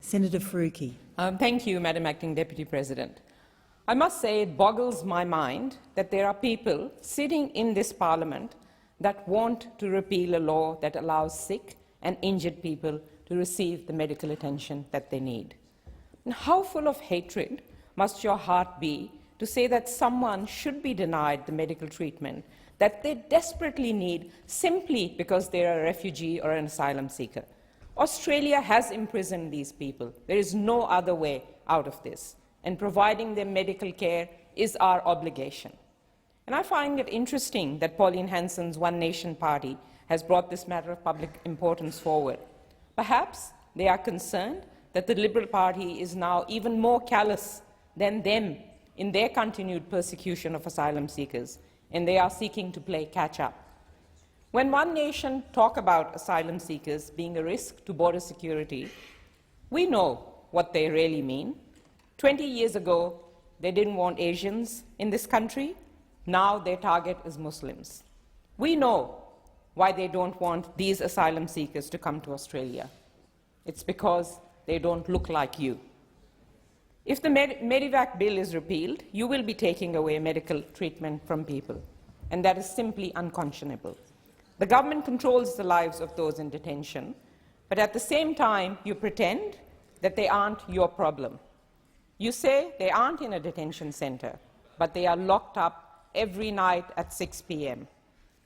Senator Faruqi. Thank you, Madam Acting Deputy President. I must say it boggles my mind that there are people sitting in this Parliament that want to repeal a law that allows sick and injured people to receive the medical attention that they need. And how full of hatred must your heart be to say that someone should be denied the medical treatment that they desperately need simply because they are a refugee or an asylum seeker? Australia has imprisoned these people. There is no other way out of this, and providing them medical care is our obligation. And I find it interesting that Pauline Hanson's One Nation party has brought this matter of public importance forward. Perhaps they are concerned that the Liberal Party is now even more callous than them in their continued persecution of asylum seekers, and they are seeking to play catch-up. When One Nation talk about asylum seekers being a risk to border security, we know what they really mean. 20 years ago, they didn't want Asians in this country. Now their target is Muslims. We know why they don't want these asylum seekers to come to Australia. It's because they don't look like you. If the Medevac bill is repealed, you will be taking away medical treatment from people, and that is simply unconscionable. The government controls the lives of those in detention, but at the same time, you pretend that they aren't your problem. You say they aren't in a detention center, but they are locked up every night at 6 p.m.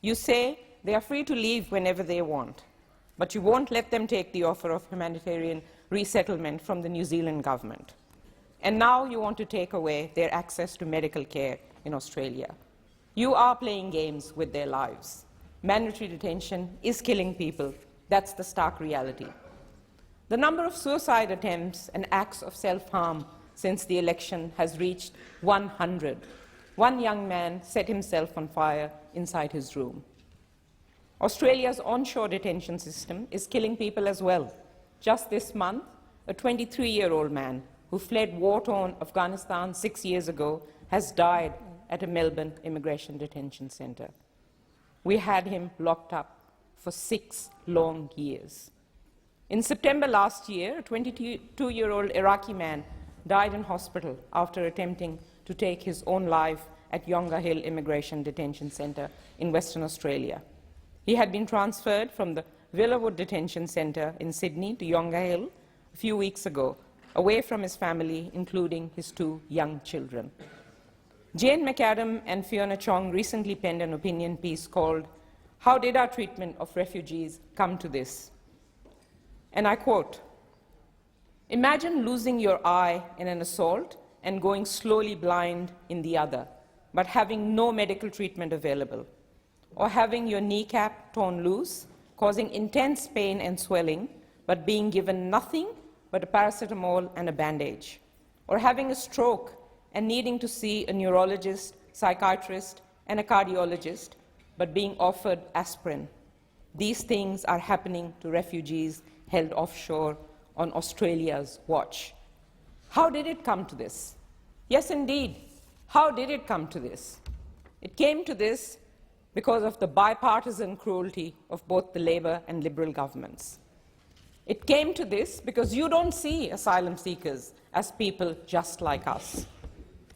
You say they are free to leave whenever they want, but you won't let them take the offer of humanitarian resettlement from the New Zealand government. And now you want to take away their access to medical care in Australia. You are playing games with their lives. Mandatory detention is killing people. That's the stark reality. The number of suicide attempts and acts of self-harm since the election has reached 100. One young man set himself on fire inside his room. Australia's onshore detention system is killing people as well. Just this month, a 23-year-old man who fled war-torn Afghanistan 6 years ago has died at a Melbourne immigration detention centre. We had him locked up for 6 long years. In September last year, a 22-year-old Iraqi man died in hospital after attempting to take his own life at Yonga Hill Immigration Detention Centre in Western Australia. He had been transferred from the Villawood Detention Centre in Sydney to Yonga Hill a few weeks ago, away from his family, including his 2 young children. Jane McAdam and Fiona Chong recently penned an opinion piece called "How Did Our Treatment of Refugees Come to This?" And I quote, "Imagine losing your eye in an assault and going slowly blind in the other, but having no medical treatment available, or having your kneecap torn loose, causing intense pain and swelling, but being given nothing but a paracetamol and a bandage, or having a stroke and needing to see a neurologist, psychiatrist, and a cardiologist, but being offered aspirin. These things are happening to refugees held offshore on Australia's watch." How did it come to this? Yes, indeed. How did it come to this? It came to this because of the bipartisan cruelty of both the Labour and Liberal governments. It came to this because you don't see asylum seekers as people just like us.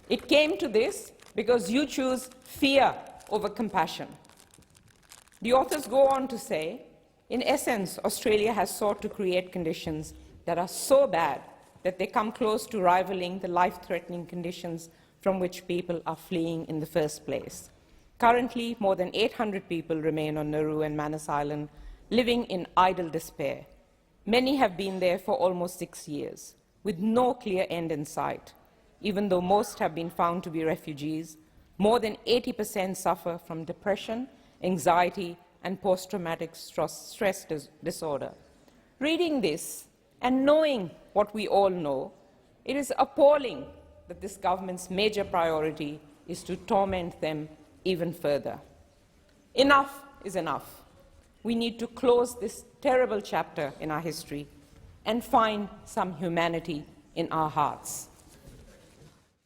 It came to this because you choose fear over compassion. The authors go on to say, in essence, Australia has sought to create conditions that are so bad that they come close to rivaling the life-threatening conditions from which people are fleeing in the first place. Currently, more than 800 people remain on Nauru and Manus Island, living in idle despair. Many have been there for almost 6 years, with no clear end in sight. Even though most have been found to be refugees, more than 80% suffer from depression, anxiety, and post-traumatic stress disorder. Reading this and knowing what we all know, it is appalling that this government's major priority is to torment them even further. Enough is enough. We need to close this terrible chapter in our history and find some humanity in our hearts.